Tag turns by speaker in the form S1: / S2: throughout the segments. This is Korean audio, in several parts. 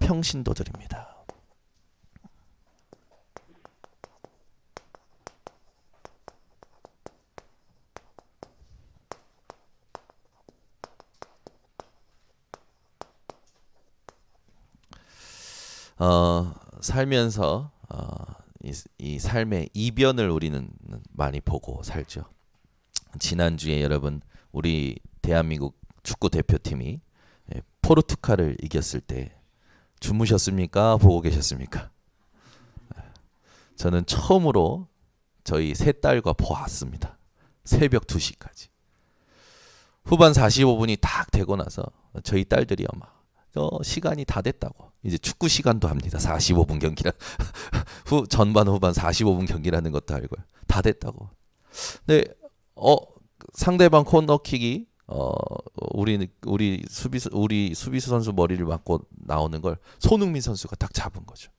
S1: 평신도들입니다. 살면서 이 삶의 이변을 우리는 많이 보고 살죠. 지난주에 여러분 우리 대한민국 축구 대표팀이 포르투갈을 이겼을 때 주무셨습니까? 보고 계셨습니까? 저는 처음으로 저희 세 딸과 보았습니다. 새벽 2시까지. 후반 45분이 딱 되고 나서 저희 딸들이 시간이 다 됐다고. 이제 축구 시간도 합니다. 45분 경기라. 전반 후반 45분 경기라는 것도 알고요. 다 됐다고. 근데 상대방 코너킥이 우리 수비수 선수 머리를 맞고 나오는 걸 손흥민 선수가 딱 잡은 거죠.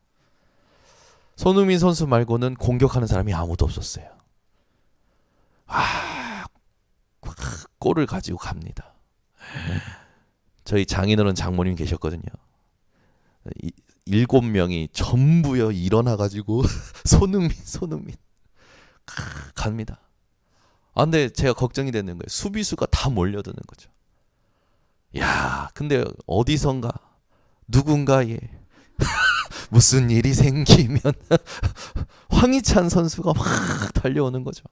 S1: 손흥민 선수 말고는 공격하는 사람이 아무도 없었어요. 골을 가지고 갑니다. 저희 장인어른 장모님 계셨거든요. 7명이 전부요 일어나가지고 손흥민 갑니다. 근데 제가 걱정이 되는 거예요. 수비수가 다 몰려드는 거죠. 야, 근데 어디선가 누군가에 무슨 일이 생기면 황희찬 선수가 막 달려오는 거죠.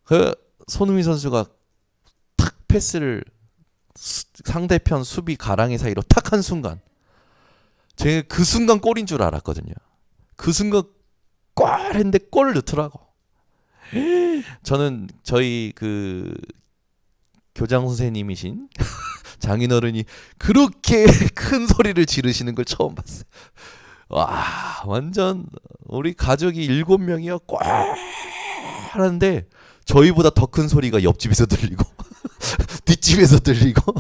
S1: 그 손흥민 선수가 탁 패스를 상대편 수비 가랑이 사이로 탁 한 순간, 제가 그 순간 골인 줄 알았거든요. 그 순간 골 했는데 골을 넣더라고. 저는 저희 그 교장 선생님이신 장인어른이 그렇게 큰 소리를 지르시는 걸 처음 봤어요. 와, 완전 우리 가족이 7명이요 골 하는데 저희보다 더 큰 소리가 옆집에서 들리고 뒷집에서 들리고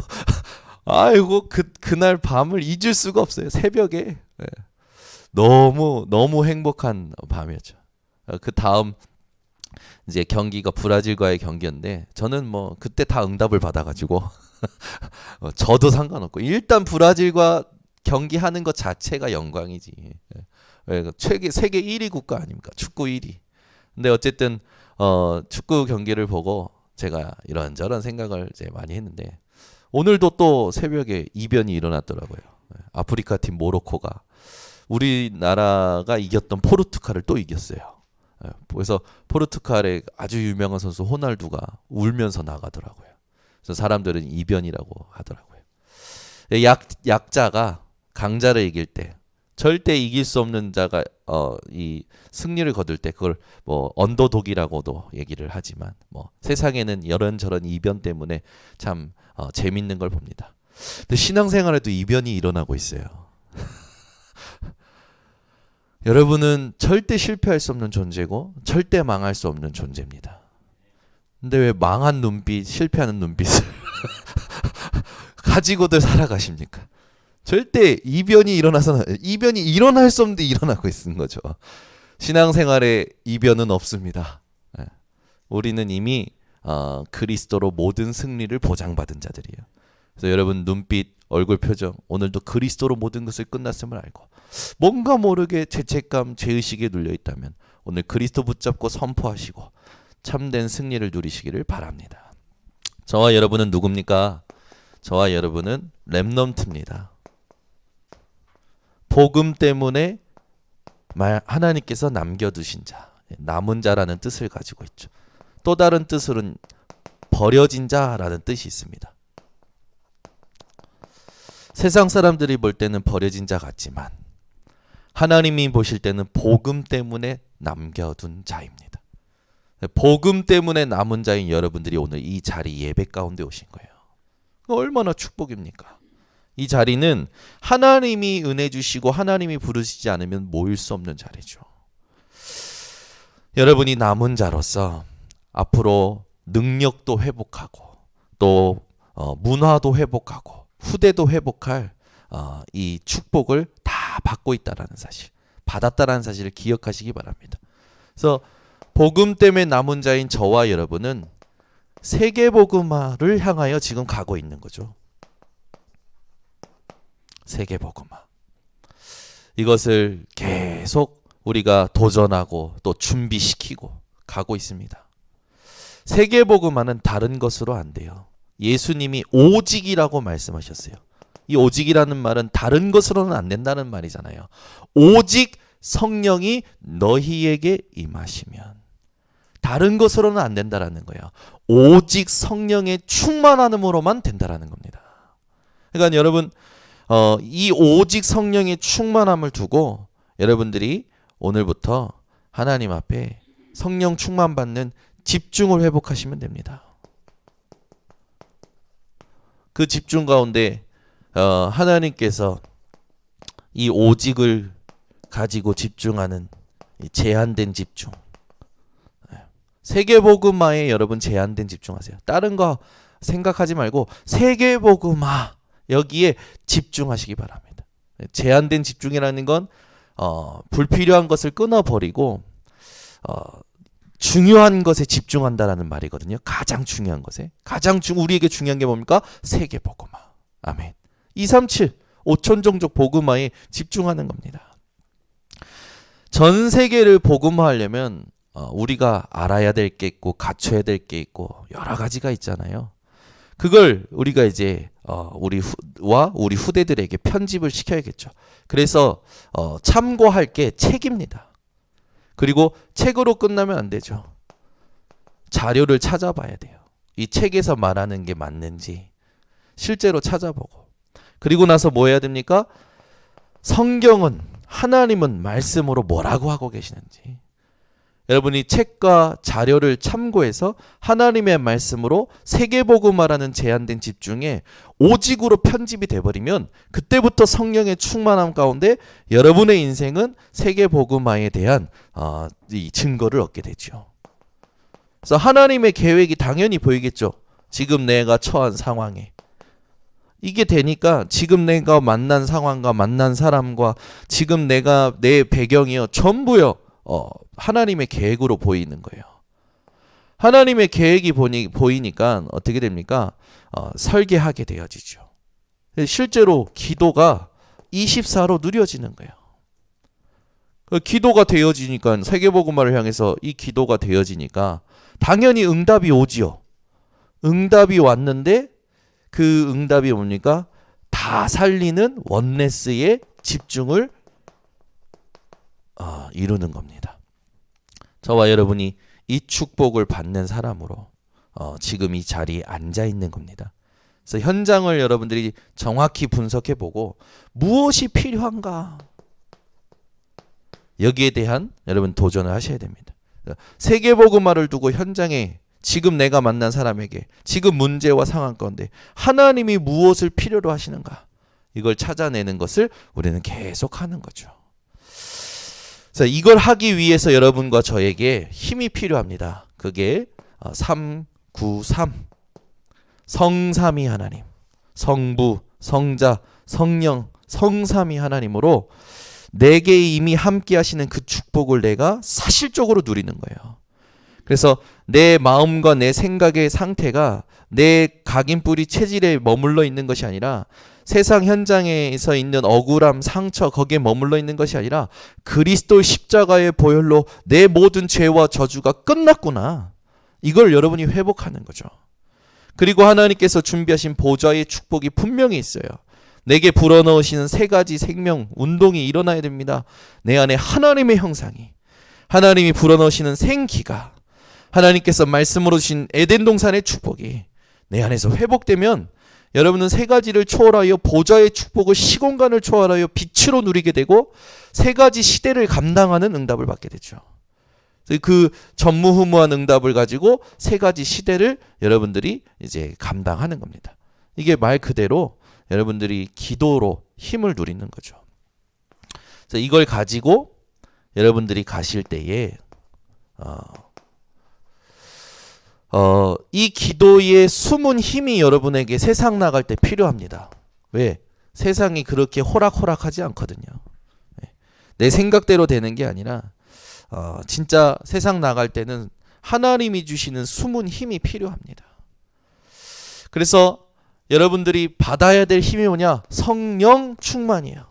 S1: 아이고 그날 밤을 잊을 수가 없어요. 새벽에 너무 행복한 밤이었죠. 그 다음 이제 경기가 브라질과의 경기였는데 저는 뭐 그때 다 응답을 받아가지고 저도 상관없고 일단 브라질과 경기하는 것 자체가 영광이지. 세계 1위 국가 아닙니까? 축구 1위. 근데 어쨌든 축구 경기를 보고 제가 이런저런 생각을 이제 많이 했는데 오늘도 또 새벽에 이변이 일어났더라고요. 아프리카 팀 모로코가 우리나라가 이겼던 포르투갈을 또 이겼어요. 그래서 포르투갈의 아주 유명한 선수 호날두가 울면서 나가더라고요. 그래서 사람들은 이변이라고 하더라고요. 약자가 강자를 이길 때 절대 이길 수 없는 자가 이 승리를 거둘 때 그걸 뭐 언더독이라고도 얘기를 하지만 뭐 세상에는 이런저런 이변 때문에 참 재밌는 걸 봅니다. 근데 신앙생활에도 이변이 일어나고 있어요. 여러분은 절대 실패할 수 없는 존재고 절대 망할 수 없는 존재입니다. 근데 왜 망한 눈빛, 실패하는 눈빛을 가지고들 살아가십니까? 절대 이변이 일어날 수 없는데 일어나고 있는 거죠. 신앙생활에 이변은 없습니다. 우리는 이미 그리스도로 모든 승리를 보장받은 자들이에요. 그래서 여러분 눈빛, 얼굴 표정 오늘도 그리스도로 모든 것을 끝났음을 알고 뭔가 모르게 죄책감, 죄의식에 눌려 있다면 오늘 그리스도 붙잡고 선포하시고 참된 승리를 누리시기를 바랍니다. 저와 여러분은 누굽니까? 저와 여러분은 렘넌트입니다. 복음 때문에 하나님께서 남겨두신 자, 남은 자라는 뜻을 가지고 있죠. 또 다른 뜻으로는 버려진 자라는 뜻이 있습니다. 세상 사람들이 볼 때는 버려진 자 같지만 하나님이 보실 때는 복음 때문에 남겨둔 자입니다. 복음 때문에 남은 자인 여러분들이 오늘 이 자리 예배 가운데 오신 거예요. 얼마나 축복입니까? 이 자리는 하나님이 은혜 주시고 하나님이 부르시지 않으면 모일 수 없는 자리죠. 여러분이 남은 자로서 앞으로 능력도 회복하고 또 문화도 회복하고 후대도 회복할 이 축복을 다 받고 있다라는 사실, 받았다라는 사실을 기억하시기 바랍니다. 그래서 복음 때문에 남은 자인 저와 여러분은 세계복음화를 향하여 지금 가고 있는 거죠. 세계복음화. 이것을 계속 우리가 도전하고 또 준비시키고 가고 있습니다. 세계복음화는 다른 것으로 안 돼요. 예수님이 오직이라고 말씀하셨어요. 이 오직이라는 말은 다른 것으로는 안 된다는 말이잖아요. 오직 성령이 너희에게 임하시면 다른 것으로는 안 된다라는 거예요. 오직 성령의 충만함으로만 된다라는 겁니다. 그러니까 여러분 이 오직 성령의 충만함을 두고 여러분들이 오늘부터 하나님 앞에 성령 충만 받는 집중을 회복하시면 됩니다. 그 집중 가운데 하나님께서 이 오직을 가지고 집중하는 제한된 집중. 세계복음화에 여러분 제한된 집중하세요. 다른 거 생각하지 말고 세계복음화 여기에 집중하시기 바랍니다. 제한된 집중이라는 건 불필요한 것을 끊어버리고 중요한 것에 집중한다라는 말이거든요. 가장 중요한 것에. 우리에게 중요한 게 뭡니까? 세계복음화. 아멘. 237 5천종족 복음화에 집중하는 겁니다. 전 세계를 복음화하려면 우리가 알아야 될 게 있고 갖춰야 될 게 있고 여러 가지가 있잖아요. 그걸 우리가 이제 우리 후대들에게 편집을 시켜야겠죠. 그래서 참고할 게 책입니다. 그리고 책으로 끝나면 안 되죠. 자료를 찾아봐야 돼요. 이 책에서 말하는 게 맞는지 실제로 찾아보고. 그리고 나서 뭐 해야 됩니까? 성경은 하나님은 말씀으로 뭐라고 하고 계시는지 여러분이 책과 자료를 참고해서 하나님의 말씀으로 세계복음화라는 제한된 집중에 오직으로 편집이 돼버리면 그때부터 성령의 충만함 가운데 여러분의 인생은 세계복음화에 대한 이 증거를 얻게 되죠. 그래서 하나님의 계획이 당연히 보이겠죠. 지금 내가 처한 상황에. 이게 되니까 지금 내가 만난 상황과 만난 사람과 지금 내 배경이요 전부요 하나님의 계획으로 보이는 거예요. 하나님의 계획이 보이니까 어떻게 됩니까? 설계하게 되어지죠. 실제로 기도가 24로 누려지는 거예요. 기도가 되어지니까 세계복음화를 향해서 이 기도가 되어지니까 당연히 응답이 오지요. 응답이 왔는데 그 응답이 뭡니까? 다 살리는 원네스의 집중을 이루는 겁니다. 저와 여러분이 이 축복을 받는 사람으로 지금 이 자리에 앉아 있는 겁니다. 그래서 현장을 여러분들이 정확히 분석해 보고 무엇이 필요한가 여기에 대한 여러분 도전을 하셔야 됩니다. 세계복음화를 두고 현장에 지금 내가 만난 사람에게 지금 문제와 상황 가운데 하나님이 무엇을 필요로 하시는가 이걸 찾아내는 것을 우리는 계속 하는 거죠. 자, 이걸 하기 위해서 여러분과 저에게 힘이 필요합니다. 그게 393 성삼위 하나님, 성부, 성자, 성령, 성삼위 하나님으로 내게 이미 함께 하시는 그 축복을 내가 사실적으로 누리는 거예요. 그래서 내 마음과 내 생각의 상태가 내 각인뿌리 체질에 머물러 있는 것이 아니라 세상 현장에서 있는 억울함, 상처 거기에 머물러 있는 것이 아니라 그리스도의 십자가의 보혈로 내 모든 죄와 저주가 끝났구나. 이걸 여러분이 회복하는 거죠. 그리고 하나님께서 준비하신 보좌의 축복이 분명히 있어요. 내게 불어넣으시는 세 가지 생명 운동이 일어나야 됩니다. 내 안에 하나님의 형상이, 하나님이 불어넣으시는 생기가, 하나님께서 말씀으로 주신 에덴 동산의 축복이 내 안에서 회복되면 여러분은 세 가지를 초월하여 보좌의 축복을 시공간을 초월하여 빛으로 누리게 되고 세 가지 시대를 감당하는 응답을 받게 되죠. 그 전무후무한 응답을 가지고 세 가지 시대를 여러분들이 이제 감당하는 겁니다. 이게 말 그대로 여러분들이 기도로 힘을 누리는 거죠. 그래서 이걸 가지고 여러분들이 가실 때에 이 기도의 숨은 힘이 여러분에게 세상 나갈 때 필요합니다. 왜? 세상이 그렇게 호락호락하지 않거든요. 내 생각대로 되는 게 아니라 진짜 세상 나갈 때는 하나님이 주시는 숨은 힘이 필요합니다. 그래서 여러분들이 받아야 될 힘이 뭐냐? 성령 충만이에요.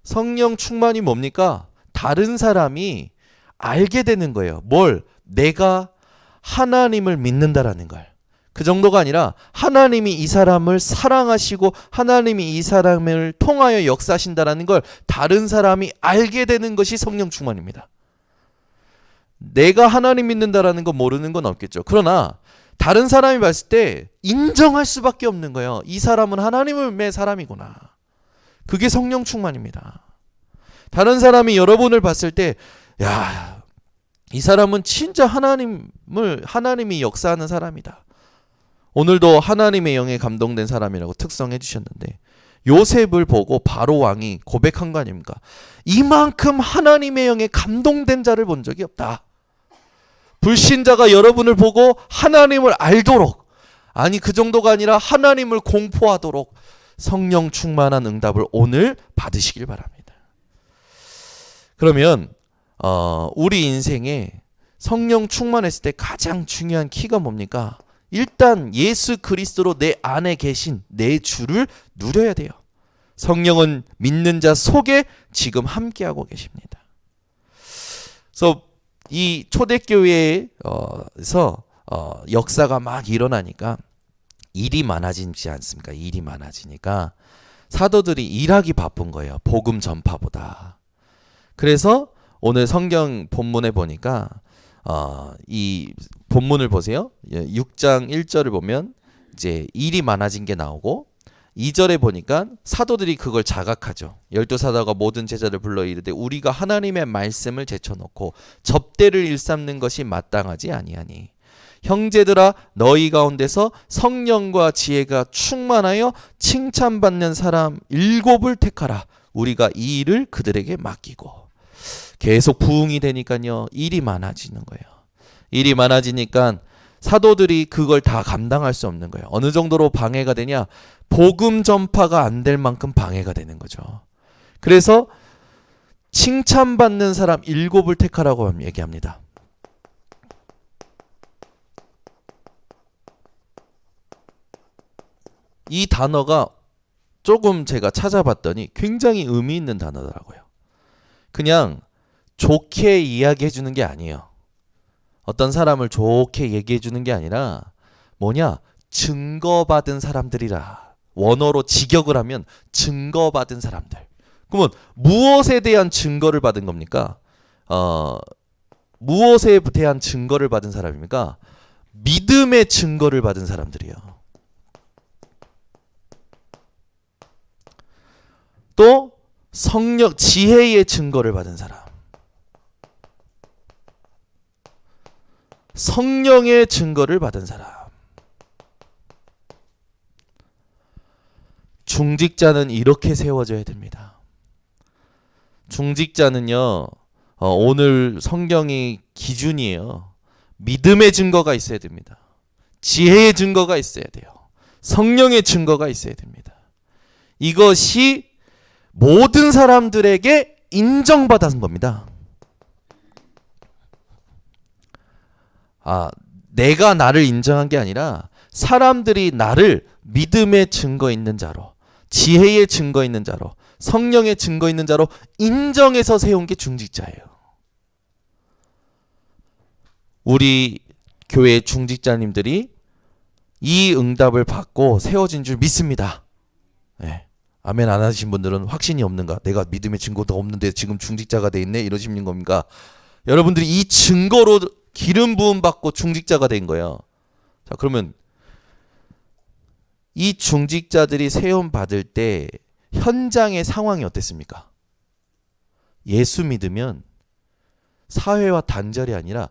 S1: 성령 충만이 뭡니까? 다른 사람이 알게 되는 거예요. 뭘? 내가 하나님을 믿는다라는 걸. 그 정도가 아니라 하나님이 이 사람을 사랑하시고 하나님이 이 사람을 통하여 역사하신다라는 걸 다른 사람이 알게 되는 것이 성령 충만입니다. 내가 하나님 믿는다라는 거 모르는 건 없겠죠. 그러나 다른 사람이 봤을 때 인정할 수밖에 없는 거예요. 이 사람은 하나님을 믿는 사람이구나. 그게 성령 충만입니다. 다른 사람이 여러분을 봤을 때 야, 이 사람은 진짜 하나님이 역사하는 사람이다. 오늘도 하나님의 영에 감동된 사람이라고 특성해 주셨는데 요셉을 보고 바로 왕이 고백한 거 아닙니까? 이만큼 하나님의 영에 감동된 자를 본 적이 없다. 불신자가 여러분을 보고 하나님을 알도록, 아니 그 정도가 아니라 하나님을 공포하도록 성령 충만한 응답을 오늘 받으시길 바랍니다. 그러면 우리 인생에 성령 충만했을 때 가장 중요한 키가 뭡니까? 일단 예수 그리스도로 내 안에 계신 내 주를 누려야 돼요. 성령은 믿는 자 속에 지금 함께하고 계십니다. 그래서 이 초대교회에서 역사가 막 일어나니까 일이 많아지지 않습니까? 일이 많아지니까 사도들이 일하기 바쁜 거예요. 복음 전파보다. 그래서 오늘 성경 본문에 보니까 이 본문을 보세요. 6장 1절을 보면 이제 일이 많아진 게 나오고 2절에 보니까 사도들이 그걸 자각하죠. 12사도가 모든 제자를 불러 이르되 우리가 하나님의 말씀을 제쳐놓고 접대를 일삼는 것이 마땅하지 아니하니 형제들아 너희 가운데서 성령과 지혜가 충만하여 칭찬받는 사람 7을 택하라. 우리가 이 일을 그들에게 맡기고. 계속 부흥이 되니까요. 일이 많아지는 거예요. 일이 많아지니까 사도들이 그걸 다 감당할 수 없는 거예요. 어느 정도로 방해가 되냐? 복음 전파가 안 될 만큼 방해가 되는 거죠. 그래서 칭찬받는 사람 7을 택하라고 얘기합니다. 이 단어가 조금 제가 찾아봤더니 굉장히 의미 있는 단어더라고요. 그냥 좋게 이야기해 주는 게 아니에요. 어떤 사람을 좋게 얘기해 주는 게 아니라 뭐냐? 증거받은 사람들이라. 원어로 직역을 하면 증거받은 사람들. 그러면 무엇에 대한 증거를 받은 겁니까? 무엇에 대한 증거를 받은 사람입니까? 믿음의 증거를 받은 사람들이요. 또 성령, 지혜의 증거를 받은 사람. 성령의 증거를 받은 사람. 중직자는 이렇게 세워져야 됩니다. 중직자는요, 오늘 성경이 기준이에요. 믿음의 증거가 있어야 됩니다. 지혜의 증거가 있어야 돼요. 성령의 증거가 있어야 됩니다. 이것이 모든 사람들에게 인정받은 겁니다. 내가 나를 인정한 게 아니라 사람들이 나를 믿음의 증거 있는 자로, 지혜의 증거 있는 자로, 성령의 증거 있는 자로 인정해서 세운 게 중직자예요. 우리 교회 중직자님들이 이 응답을 받고 세워진 줄 믿습니다. 네. 아멘 안 하신 분들은 확신이 없는가? 내가 믿음의 증거도 없는데 지금 중직자가 돼 있네? 이러시는 겁니까? 여러분들이 이 증거로 기름 부음 받고 중직자가 된 거예요. 자, 그러면 이 중직자들이 세움 받을 때 현장의 상황이 어땠습니까? 예수 믿으면 사회와 단절이 아니라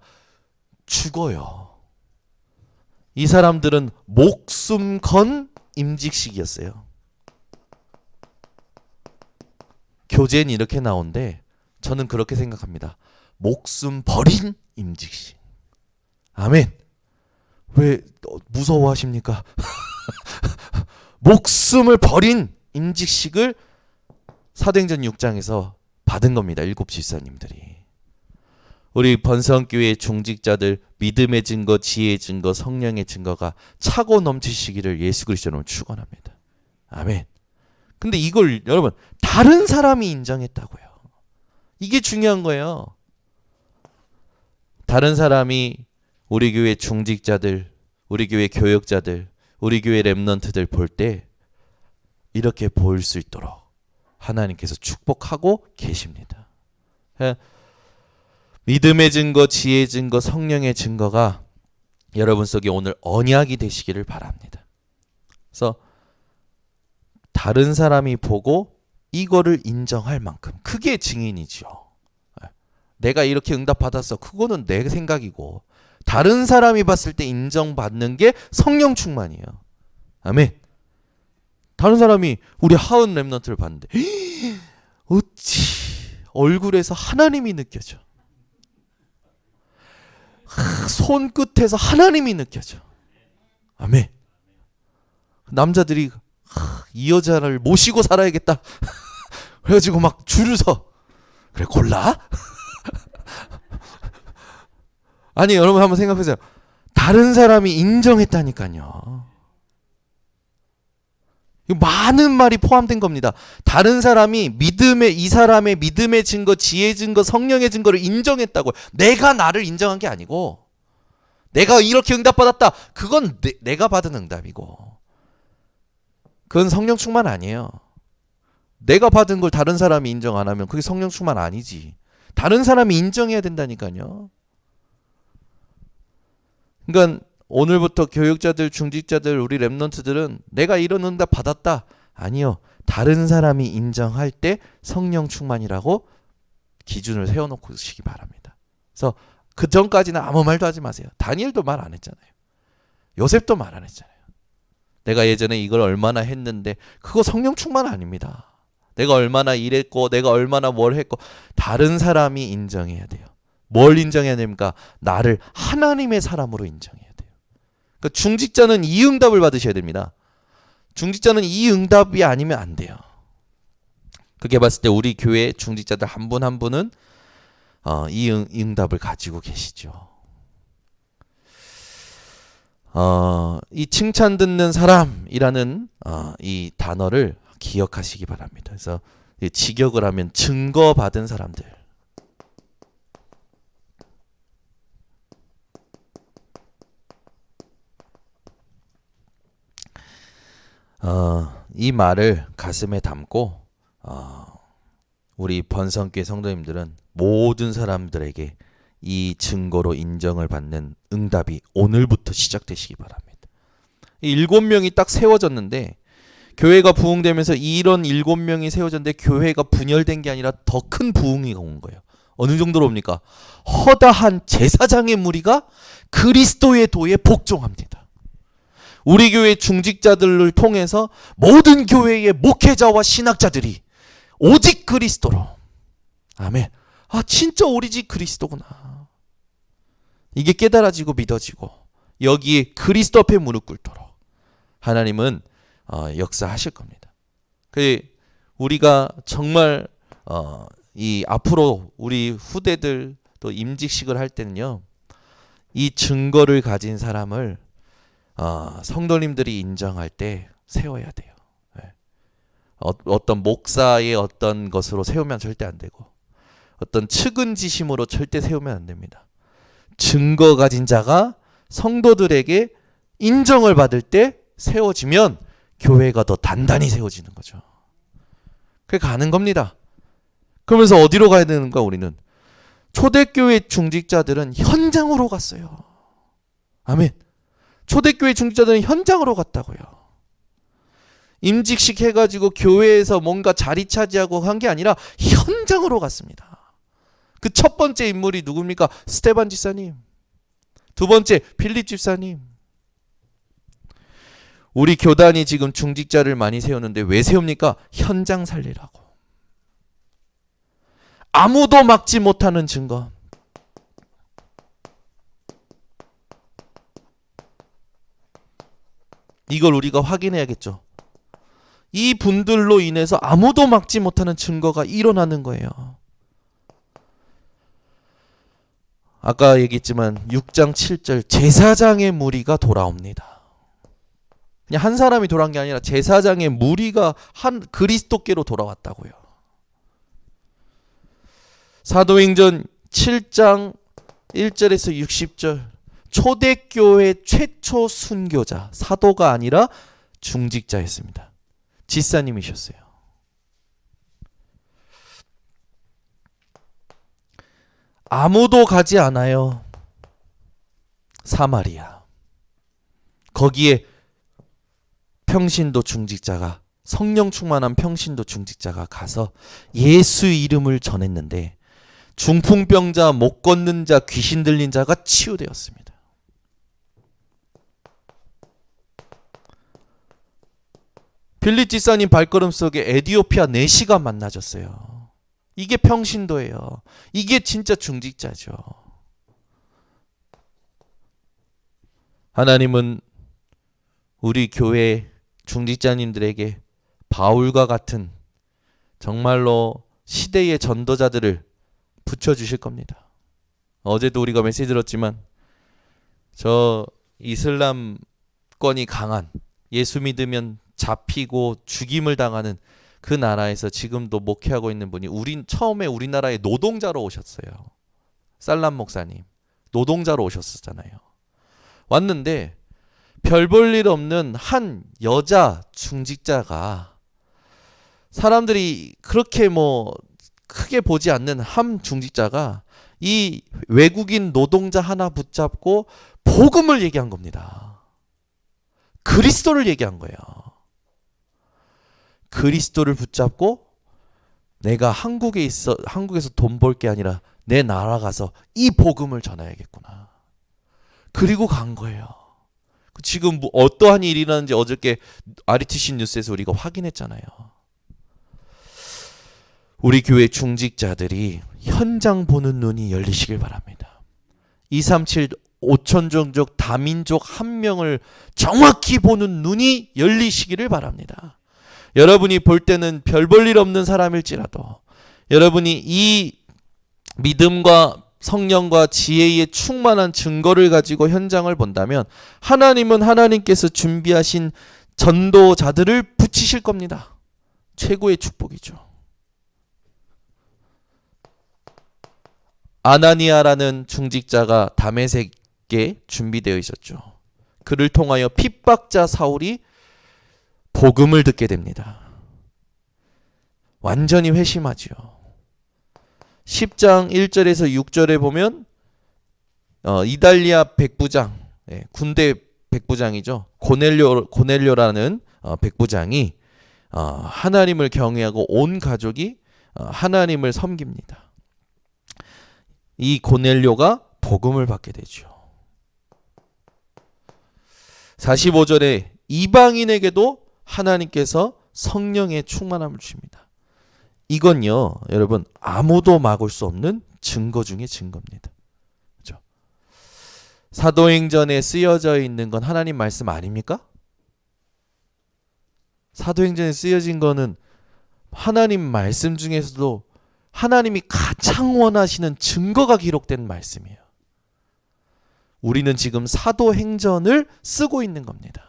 S1: 죽어요. 이 사람들은 목숨 건 임직식이었어요. 교재는 이렇게 나오는데 저는 그렇게 생각합니다. 목숨 버린 임직식. 아멘. 왜 무서워하십니까? 목숨을 버린 임직식을 사도행전 6장에서 받은 겁니다. 7 집사님들이. 우리 번성교회 중직자들 믿음의 증거, 지혜의 증거, 성령의 증거가 차고 넘치시기를 예수 그리스도로 축원합니다. 아멘. 근데 이걸 여러분 다른 사람이 인정했다고요. 이게 중요한 거예요. 다른 사람이 우리 교회 중직자들, 우리 교회 교역자들, 우리 교회 렘넌트들 볼 때 이렇게 보일 수 있도록 하나님께서 축복하고 계십니다. 믿음의 증거, 지혜의 증거, 성령의 증거가 여러분 속에 오늘 언약이 되시기를 바랍니다. 그래서 다른 사람이 보고 이거를 인정할 만큼 그게 증인이죠. 내가 이렇게 응답받았어. 그거는 내 생각이고 다른 사람이 봤을 때 인정받는 게 성령 충만이에요. 아멘. 다른 사람이 우리 하은 렘넌트를 봤는데 어찌 얼굴에서 하나님이 느껴져. 손끝에서 하나님이 느껴져. 아멘. 남자들이 이 여자를 모시고 살아야겠다. 그래가지고 막 줄을 서. 그래 골라? 아니 여러분 한번 생각해보세요. 다른 사람이 인정했다니까요. 많은 말이 포함된 겁니다. 다른 사람이 이 사람의 믿음의 증거, 지혜의 증거, 성령의 증거를 인정했다고. 내가 나를 인정한 게 아니고 내가 이렇게 응답받았다. 그건 내가 받은 응답이고 그건 성령 충만 아니에요. 내가 받은 걸 다른 사람이 인정 안 하면 그게 성령 충만 아니지. 다른 사람이 인정해야 된다니까요. 그러니까 오늘부터 교육자들, 중직자들, 우리 렘넌트들은 내가 이런 응답 받았다. 아니요. 다른 사람이 인정할 때 성령 충만이라고 기준을 세워놓으시기 바랍니다. 그래서 그 전까지는 아무 말도 하지 마세요. 다니엘도 말 안 했잖아요. 요셉도 말 안 했잖아요. 내가 예전에 이걸 얼마나 했는데 그거 성령 충만 아닙니다. 내가 얼마나 일했고 내가 얼마나 뭘 했고 다른 사람이 인정해야 돼요. 뭘 인정해야 됩니까? 나를 하나님의 사람으로 인정해야 돼요. 그러니까 중직자는 이 응답을 받으셔야 됩니다. 중직자는 이 응답이 아니면 안 돼요. 그렇게 봤을 때 우리 교회 중직자들 한 분 한 분은 이 응답을 가지고 계시죠. 이 칭찬 듣는 사람이라는 이 단어를 기억하시기 바랍니다. 그래서 직역을 하면 증거받은 사람들. 이 말을 가슴에 담고 우리 번성교회 성도님들은 모든 사람들에게 이 증거로 인정을 받는 응답이 오늘부터 시작되시기 바랍니다. 7명이 딱 세워졌는데 교회가 부흥되면서 이런 7명이 세워졌는데 교회가 분열된 게 아니라 더 큰 부흥이 온 거예요. 어느 정도로 옵니까? 허다한 제사장의 무리가 그리스도의 도에 복종합니다. 우리 교회 중직자들을 통해서 모든 교회의 목회자와 신학자들이 오직 그리스도로. 아멘. 진짜 오리지 그리스도구나. 이게 깨달아지고 믿어지고 여기에 그리스도 앞에 무릎 꿇도록 하나님은 역사하실 겁니다. 우리가 정말 이 앞으로 우리 후대들 또 임직식을 할 때는요, 이 증거를 가진 사람을 성도님들이 인정할 때 세워야 돼요. 어떤 목사의 어떤 것으로 세우면 절대 안 되고 어떤 측은지심으로 절대 세우면 안 됩니다. 증거 가진 자가 성도들에게 인정을 받을 때 세워지면 교회가 더 단단히 세워지는 거죠. 그게 가는 겁니다. 그러면서 어디로 가야 되는가 우리는? 초대교회 중직자들은 현장으로 갔어요. 아멘. 초대교회 중직자들은 현장으로 갔다고요. 임직식 해가지고 교회에서 뭔가 자리 차지하고 한 게 아니라 현장으로 갔습니다. 그 첫 번째 인물이 누굽니까? 스테반 집사님. 두 번째 필립 집사님. 우리 교단이 지금 중직자를 많이 세우는데 왜 세웁니까? 현장 살리라고. 아무도 막지 못하는 증거. 이걸 우리가 확인해야겠죠. 이 분들로 인해서 아무도 막지 못하는 증거가 일어나는 거예요. 아까 얘기했지만 6장 7절 제사장의 무리가 돌아옵니다. 그냥 한 사람이 돌아온 게 아니라 제사장의 무리가 한 그리스도께로 돌아왔다고요. 사도행전 7장 1절에서 60절 초대교회 최초 순교자 사도가 아니라 중직자였습니다. 지사님이셨어요. 아무도 가지 않아요. 사마리아. 거기에 평신도 중직자가 성령 충만한 평신도 중직자가 가서 예수 이름을 전했는데 중풍병자, 못 걷는 자, 귀신 들린 자가 치유되었습니다. 빌립 지사님 발걸음 속에 에디오피아 내시가 만나졌어요. 이게 평신도예요. 이게 진짜 중직자죠. 하나님은 우리 교회 중직자님들에게 바울과 같은 정말로 시대의 전도자들을 붙여주실 겁니다. 어제도 우리가 메시지 들었지만 저 이슬람권이 강한 예수 믿으면 잡히고 죽임을 당하는 그 나라에서 지금도 목회하고 있는 분이 처음에 우리나라에 노동자로 오셨어요. 살람 목사님. 노동자로 오셨었잖아요. 왔는데 별 볼 일 없는 한 여자 중직자가 사람들이 그렇게 크게 보지 않는 한 중직자가 이 외국인 노동자 하나 붙잡고 복음을 얘기한 겁니다. 그리스도를 얘기한 거예요. 그리스도를 붙잡고 내가 한국에서 돈 벌 게 아니라 내 나라 가서 이 복음을 전해야겠구나. 그리고 간 거예요. 지금 어떠한 일이 일어나는지 어저께 RTC 뉴스에서 우리가 확인했잖아요. 우리 교회 중직자들이 현장 보는 눈이 열리시길 바랍니다. 237 5천종족 다민족 한 명을 정확히 보는 눈이 열리시기를 바랍니다. 여러분이 볼 때는 별 볼 일 없는 사람일지라도 여러분이 이 믿음과 성령과 지혜의 충만한 증거를 가지고 현장을 본다면 하나님은 하나님께서 준비하신 전도자들을 붙이실 겁니다. 최고의 축복이죠. 아나니아라는 중직자가 다메섹에 준비되어 있었죠. 그를 통하여 핍박자 사울이 복음을 듣게 됩니다. 완전히 회심하지요. 10장 1절에서 6절에 보면 이달리아 백부장, 군대 백부장이죠. 고넬료라는 백부장이 하나님을 경외하고 온 가족이 하나님을 섬깁니다. 이 고넬료가 복음을 받게 되죠. 45절에 이방인에게도 하나님께서 성령의 충만함을 주십니다. 이건요, 여러분 아무도 막을 수 없는 증거 중의 증거입니다. 그렇죠? 사도행전에 쓰여져 있는 건 하나님 말씀 아닙니까? 사도행전에 쓰여진 거는 하나님 말씀 중에서도 하나님이 가장 원하시는 증거가 기록된 말씀이에요. 우리는 지금 사도행전을 쓰고 있는 겁니다.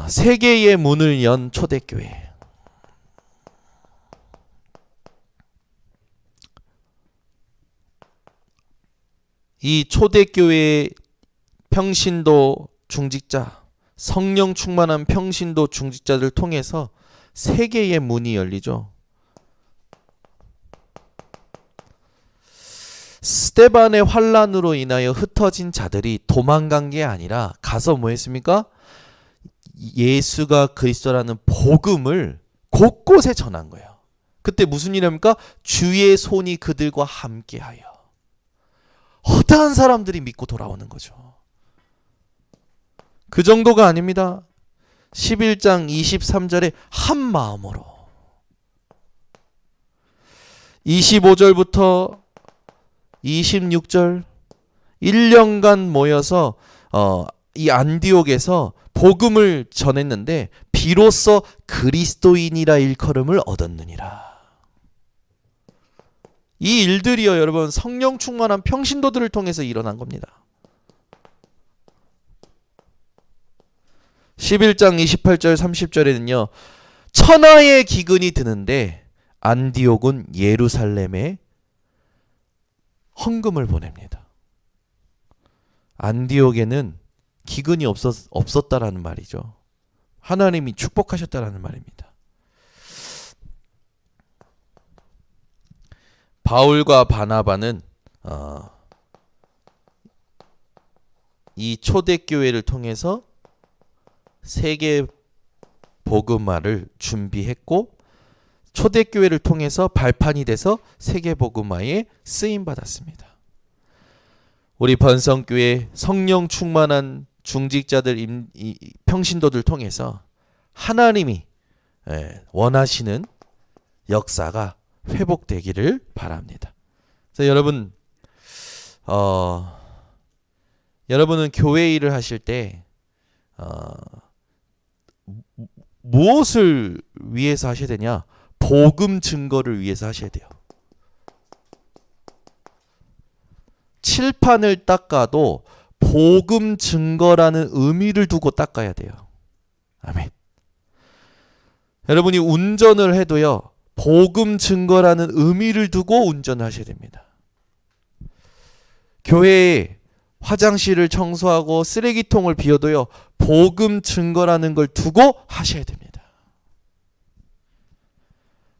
S1: 세계의 문을 연 초대교회. 이 초대교회의 평신도 중직자, 성령 충만한 평신도 중직자들 통해서 세계의 문이 열리죠. 스데반의 환란으로 인하여 흩어진 자들이 도망간 게 아니라 가서 뭐 했습니까? 예수가 그리스도라는 복음을 곳곳에 전한 거예요. 그때 무슨 일입니까? 주의 손이 그들과 함께하여. 허다한 사람들이 믿고 돌아오는 거죠. 그 정도가 아닙니다. 11장 23절에 한 마음으로 25절부터 26절 1년간 모여서 이 안디옥에서 복음을 전했는데 비로소 그리스도인이라 일컬음을 얻었느니라. 이 일들이요, 여러분, 성령 충만한 평신도들을 통해서 일어난 겁니다. 11장 28절 30절에는요. 천하의 기근이 드는데 안디옥은 예루살렘에 헌금을 보냅니다. 안디옥에는 기근이 없었다라는 말이죠. 하나님이 축복하셨다라는 말입니다. 바울과 바나바는 이 초대교회를 통해서 세계 복음화를 준비했고 초대교회를 통해서 발판이 돼서 세계 복음화에 쓰임 받았습니다. 우리 번성교회 성령 충만한 중직자들 평신도들 통해서 하나님이 원하시는 역사가 회복되기를 바랍니다. 그래서 여러분은 교회 일을 하실 때 무엇을 위해서 하셔야 되냐? 복음 증거를 위해서 하셔야 돼요. 칠판을 닦아도 복음 증거라는 의미를 두고 닦아야 돼요. 아멘. 여러분이 운전을 해도요, 복음 증거라는 의미를 두고 운전을 하셔야 됩니다. 교회에 화장실을 청소하고 쓰레기통을 비워도요, 복음 증거라는 걸 두고 하셔야 됩니다.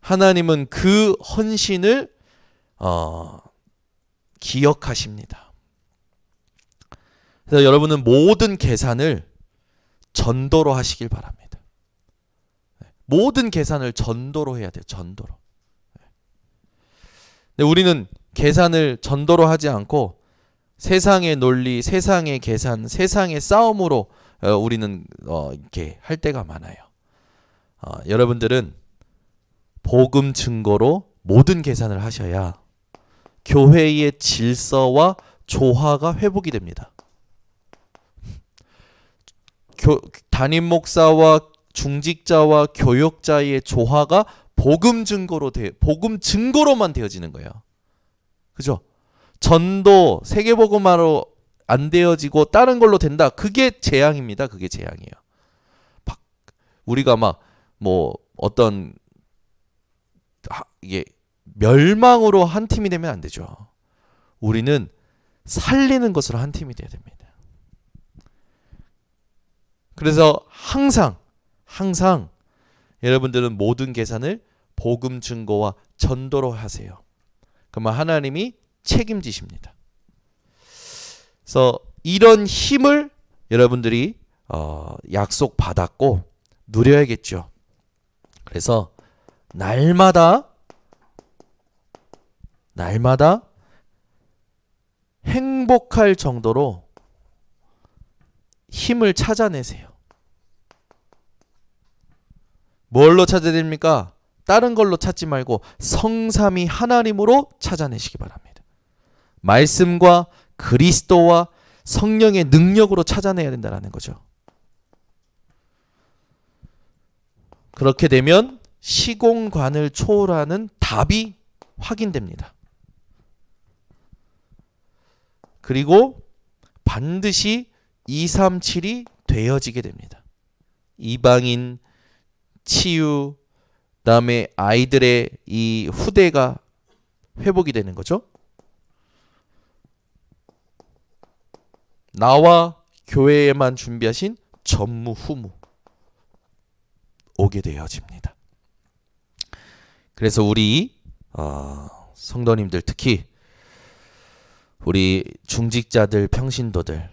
S1: 하나님은 그 헌신을 기억하십니다. 그래서 여러분은 모든 계산을 전도로 하시길 바랍니다. 모든 계산을 전도로 해야 돼요. 전도로. 근데 우리는 계산을 전도로 하지 않고 세상의 논리, 세상의 계산, 세상의 싸움으로 우리는 이렇게 할 때가 많아요. 여러분들은 복음 증거로 모든 계산을 하셔야 교회의 질서와 조화가 회복이 됩니다. 담임 목사와 중직자와 교역자의 조화가 복음 증거로만 되어지는 거예요. 그죠? 전도, 세계복음화로 안 되어지고 다른 걸로 된다. 그게 재앙입니다. 그게 재앙이에요. 우리가 어떤 이게 멸망으로 한 팀이 되면 안 되죠. 우리는 살리는 것으로 한 팀이 돼야 됩니다. 그래서 항상 여러분들은 모든 계산을 복음 증거와 전도로 하세요. 그러면 하나님이 책임지십니다. 그래서 이런 힘을 여러분들이 약속받았고 누려야겠죠. 그래서 날마다 행복할 정도로 힘을 찾아내세요. 뭘로 찾아야 됩니까? 다른 걸로 찾지 말고 성삼위 하나님으로 찾아내시기 바랍니다. 말씀과 그리스도와 성령의 능력으로 찾아내야 된다는 거죠. 그렇게 되면 시공간을 초월하는 답이 확인됩니다. 그리고 반드시 237이 되어지게 됩니다. 이방인, 치유, 그다음에 아이들의 이 후대가 회복이 되는 거죠. 나와 교회에만 준비하신 전무후무 오게 되어집니다. 그래서 우리 성도님들, 특히 우리 중직자들, 평신도들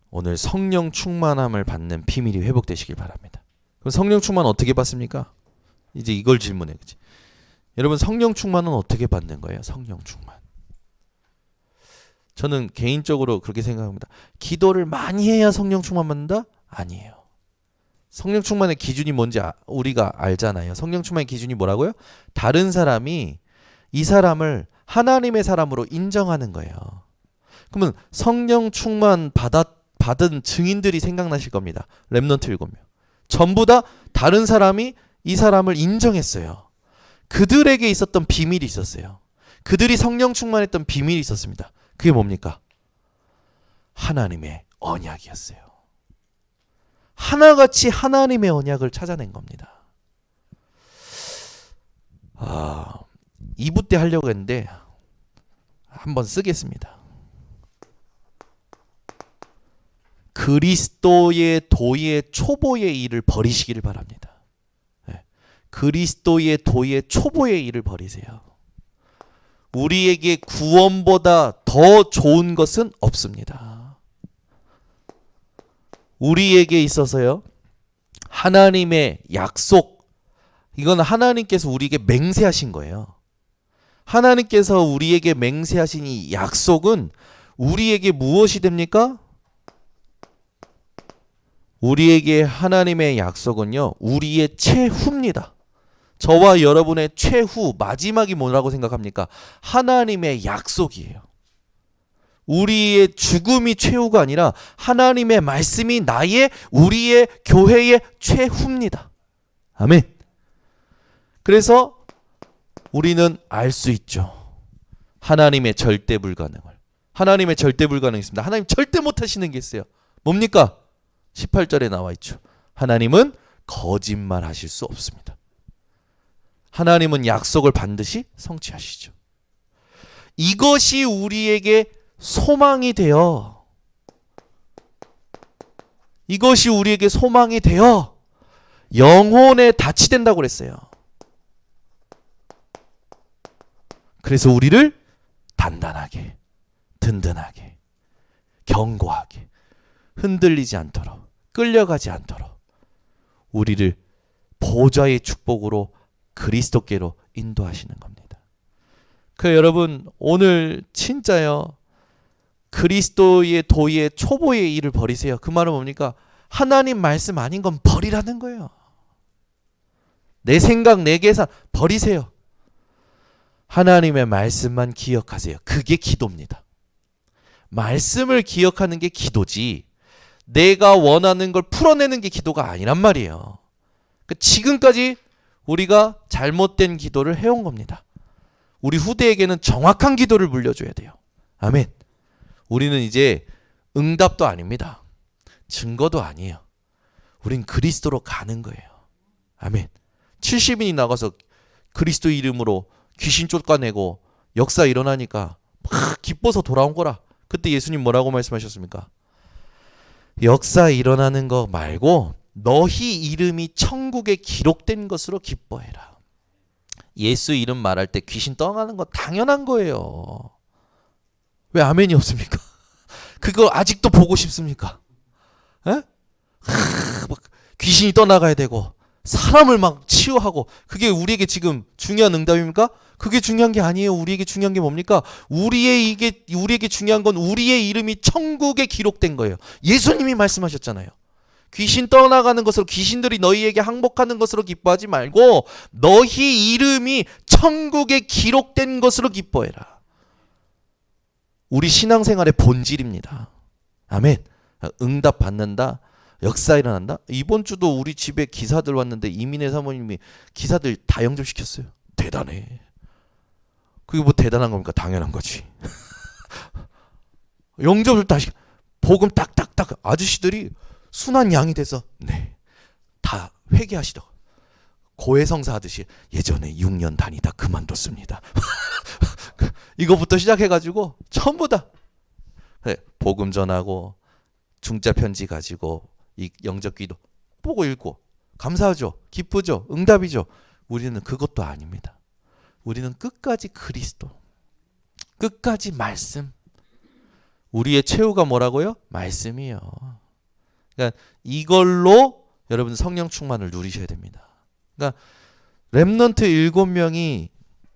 S1: 오늘 성령 충만함을 받는 비밀이 회복되시길 바랍니다. 그럼 성령 충만 어떻게 받습니까? 이제 이걸 질문해. 그치? 여러분, 성령 충만은 어떻게 받는 거예요? 성령 충만. 저는 개인적으로 그렇게 생각합니다. 기도를 많이 해야 성령 충만 받는다? 아니에요. 성령 충만의 기준이 뭔지 우리가 알잖아요. 성령 충만의 기준이 뭐라고요? 다른 사람이 이 사람을 하나님의 사람으로 인정하는 거예요. 그러면 성령 충만 받은 증인들이 생각나실 겁니다. 렘넌트 7명. 전부 다 다른 사람이 이 사람을 인정했어요. 그들에게 있었던 비밀이 있었어요. 그들이 성령 충만했던 비밀이 있었습니다. 그게 뭡니까? 하나님의 언약이었어요. 하나같이 하나님의 언약을 찾아낸 겁니다. 2부 때 하려고 했는데 한번 쓰겠습니다. 그리스도의 도의 초보의 일을 버리시기를 바랍니다. 그리스도의 도의 초보의 일을 버리세요. 우리에게 구원보다 더 좋은 것은 없습니다. 우리에게 있어서요, 하나님의 약속, 이건 하나님께서 우리에게 맹세하신 거예요. 하나님께서 우리에게 맹세하신 이 약속은 우리에게 무엇이 됩니까? 우리에게 하나님의 약속은요, 우리의 최후입니다. 저와 여러분의 최후, 마지막이 뭐라고 생각합니까? 하나님의 약속이에요. 우리의 죽음이 최후가 아니라 하나님의 말씀이 우리의 교회의 최후입니다. 아멘. 그래서 우리는 알 수 있죠. 하나님의 절대 불가능을. 하나님의 절대 불가능이 있습니다. 하나님 절대 못하시는 게 있어요. 뭡니까? 18절에 나와 있죠. 하나님은 거짓말 하실 수 없습니다. 하나님은 약속을 반드시 성취하시죠. 이것이 우리에게 소망이 되어, 이것이 우리에게 소망이 되어 영혼에 닻이 된다고 그랬어요. 그래서 우리를 단단하게, 든든하게, 견고하게, 흔들리지 않도록, 끌려가지 않도록 우리를 보좌의 축복으로 그리스도께로 인도하시는 겁니다. 여러분, 오늘 진짜요, 그리스도의 도의 초보의 일을 버리세요. 그 말은 뭡니까? 하나님 말씀 아닌 건 버리라는 거예요. 내 생각, 내 계산 버리세요. 하나님의 말씀만 기억하세요. 그게 기도입니다. 말씀을 기억하는 게 기도지, 내가 원하는 걸 풀어내는 게 기도가 아니란 말이에요. 지금까지 우리가 잘못된 기도를 해온 겁니다. 우리 후대에게는 정확한 기도를 물려줘야 돼요. 아멘. 우리는 이제 응답도 아닙니다. 증거도 아니에요. 우린 그리스도로 가는 거예요. 아멘. 70인이 나가서 그리스도 이름으로 귀신 쫓아내고 역사 일어나니까 막 기뻐서 돌아온 거라. 그때 예수님 뭐라고 말씀하셨습니까? 역사 일어나는 거 말고 너희 이름이 천국에 기록된 것으로 기뻐해라. 예수 이름 말할 때 귀신 떠나는 거 당연한 거예요. 왜 아멘이 없습니까? 그거 아직도 보고 싶습니까? 막 귀신이 떠나가야 되고 사람을 막 치유하고, 그게 우리에게 지금 중요한 응답입니까? 그게 중요한 게 아니에요. 우리에게 중요한 게 뭡니까? 우리에게 중요한 건 우리의 이름이 천국에 기록된 거예요. 예수님이 말씀하셨잖아요. 귀신 떠나가는 것으로, 귀신들이 너희에게 항복하는 것으로 기뻐하지 말고 너희 이름이 천국에 기록된 것으로 기뻐해라. 우리 신앙생활의 본질입니다. 아멘. 응답 받는다, 역사 일어난다. 이번 주도 우리 집에 기사들 왔는데 이민혜 사모님이 기사들 다 영접시켰어요. 대단해. 그게 뭐 대단한 겁니까? 당연한 거지. 영접을 다시, 복음 딱딱딱, 아저씨들이 순한 양이 돼서 다 회개하시더라고요. 고해성사 하듯이 예전에 6년 다니다 그만뒀습니다. 이거부터 시작해가지고 전부 다 복음 전하고 중자 편지 가지고 이 영접기도 보고 읽고 감사하죠. 기쁘죠. 응답이죠. 우리는 그것도 아닙니다. 우리는 끝까지 그리스도, 끝까지 말씀. 우리의 최후가 뭐라고요? 말씀이에요. 그러니까 이걸로 여러분 성령 충만을 누리셔야 됩니다. 그러니까 렘넌트 7명이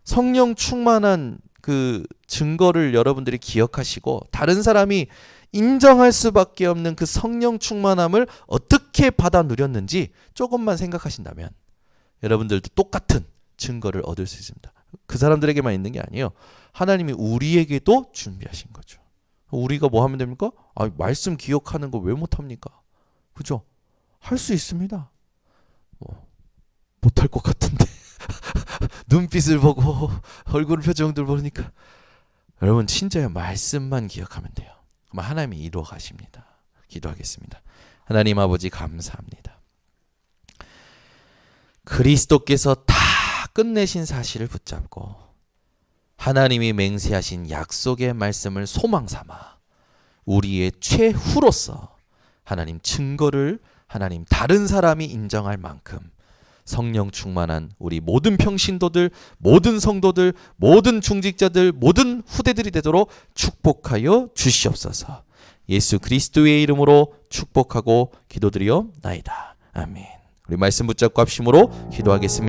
S1: 성령 충만한 그 증거를 여러분들이 기억하시고, 다른 사람이 인정할 수밖에 없는 그 성령 충만함을 어떻게 받아 누렸는지 조금만 생각하신다면 여러분들도 똑같은 증거를 얻을 수 있습니다. 그 사람들에게만 있는 게 아니에요. 하나님이 우리에게도 준비하신 거죠. 우리가 뭐 하면 됩니까? 말씀 기억하는 거 왜 못합니까? 그죠? 할 수 있습니다. 못할 것 같은데 눈빛을 보고 얼굴 표정들 보니까 여러분 진짜의 말씀만 기억하면 돼요. 그럼 하나님이 이루어 가십니다. 기도하겠습니다. 하나님 아버지 감사합니다. 그리스도께서 다 끝내신 사실을 붙잡고 하나님이 맹세하신 약속의 말씀을 소망 삼아 우리의 최후로서 하나님 증거를 하나님 다른 사람이 인정할 만큼 성령 충만한 우리 모든 평신도들, 모든 성도들, 모든 중직자들, 모든 후대들이 되도록 축복하여 주시옵소서. 예수 그리스도의 이름으로 축복하고 기도드리옵나이다. 아멘. 우리 말씀 붙잡고 합심으로 기도하겠습니다.